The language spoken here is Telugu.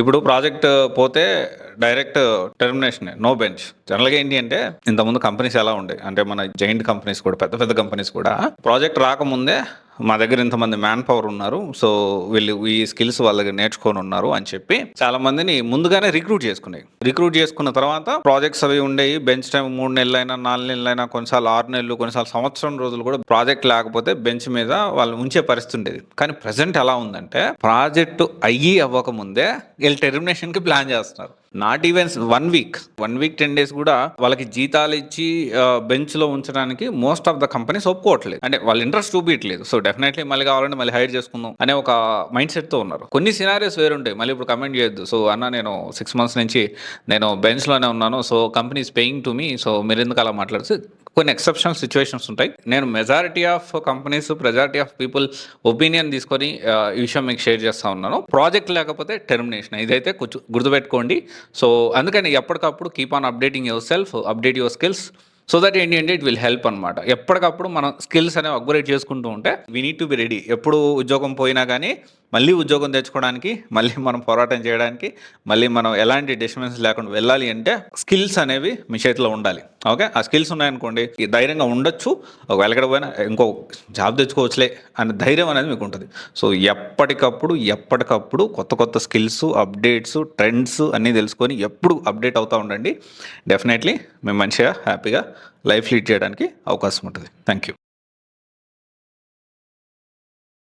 ఇప్పుడు ప్రాజెక్ట్ పోతే డైరెక్ట్ టెర్మినేషన్, నో బెంచ్. జనరల్గా ఏంటి అంటే ఇంతకుముందు కంపెనీస్ ఎలా ఉండే అంటే మన జైంట్ కంపెనీస్ కూడా పెద్ద పెద్ద కంపెనీస్ కూడా ప్రాజెక్ట్ రాకముందే మా దగ్గర ఇంతమంది మ్యాన్ పవర్ ఉన్నారు, సో వీళ్ళు ఈ స్కిల్స్ వాళ్ళ దగ్గర నేర్చుకొని ఉన్నారు అని చెప్పి చాలా మందిని ముందుగానే రిక్రూట్ చేసుకున్న తర్వాత ప్రాజెక్ట్స్ అవి ఉండేవి. బెంచ్ టైం 3 నెలలైనా 4 నెలలైనా, కొన్నిసార్లు 6 నెలలు, కొన్నిసార్లు సంవత్సరం రోజులు కూడా ప్రాజెక్ట్ లేకపోతే బెంచ్ మీద వాళ్ళు ఉంచే పరిస్థితి ఉండేది. కానీ ప్రజెంట్ ఎలా ఉందంటే ప్రాజెక్టు అవ్వకముందే వీళ్ళు టెర్మినేషన్కి ప్లాన్ చేస్తున్నారు. నాట్ ఈవెన్ 1 వీక్ 10 days కూడా వాళ్ళకి జీతాలు ఇచ్చి బెంచ్లో ఉంచడానికి మోస్ట్ ఆఫ్ ద కంపెనీస్ ఒప్పుకోవట్లేదు. అంటే వాళ్ళు ఇంట్రెస్ట్ చూపించట్లేదు. సో డెఫినెట్లీ మళ్ళీ కావాలంటే మళ్ళీ హైర్ చేసుకుందాం అనే ఒక మైండ్ సెట్తో ఉన్నారు. కొన్ని సినారియోస్ వేరుంటాయి, మళ్ళీ ఇప్పుడు కమెంట్ చేయొద్దు. సో అన్న నేను 6 months నుంచి నేను బెంచ్లోనే ఉన్నాను, so company is paying to me, so మీరు ఎందుకు అలా మాట్లాడితే కొన్ని ఎక్సెప్షనల్ సిచ్యువేషన్స్ ఉంటాయి. నేను majority of companies, majority of people opinion తీసుకొని ఈ విషయం మీకు షేర్ చేస్తూ ఉన్నాను. ప్రాజెక్ట్ లేకపోతే టెర్మినేషన్, ఇదైతే కొంచెం గుర్తుపెట్టుకోండి. సో అందుకని ఎప్పటికప్పుడు keep on updating your self, update your skills, so that ఏంటి అంటే ఇట్ విల్ హెల్ప్ అనమాట. ఎప్పటికప్పుడు మనం స్కిల్స్ అనేవి అప్గ్రేడ్ చేసుకుంటూ ఉంటే we need to be ready. ఎప్పుడు ఉద్యోగం పోయినా కానీ మళ్ళీ ఉద్యోగం తెచ్చుకోవడానికి, మళ్ళీ మనం పోరాటం చేయడానికి, మళ్ళీ మనం ఎలాంటి డిస్టర్బెన్స్ లేకుండా వెళ్ళాలి అంటే స్కిల్స్ అనేవి మీ చేతిలో ఉండాలి. ఓకే, ఆ స్కిల్స్ ఉన్నాయనుకోండి ధైర్యంగా ఉండొచ్చు, ఒకవేళ ఎక్కడ పోయినా ఇంకో జాబ్ తెచ్చుకోవచ్చులే అనే ధైర్యం అనేది మీకు ఉంటుంది. సో ఎప్పటికప్పుడు కొత్త కొత్త స్కిల్స్, అప్డేట్స్, ట్రెండ్స్ అన్నీ తెలుసుకొని ఎప్పుడు అప్డేట్ అవుతూ ఉండండి. డెఫినెట్లీ మేము మంచిగా హ్యాపీగా లైఫ్ లీడ్ చేయడానికి అవకాశం ఉంటుంది. Thank you.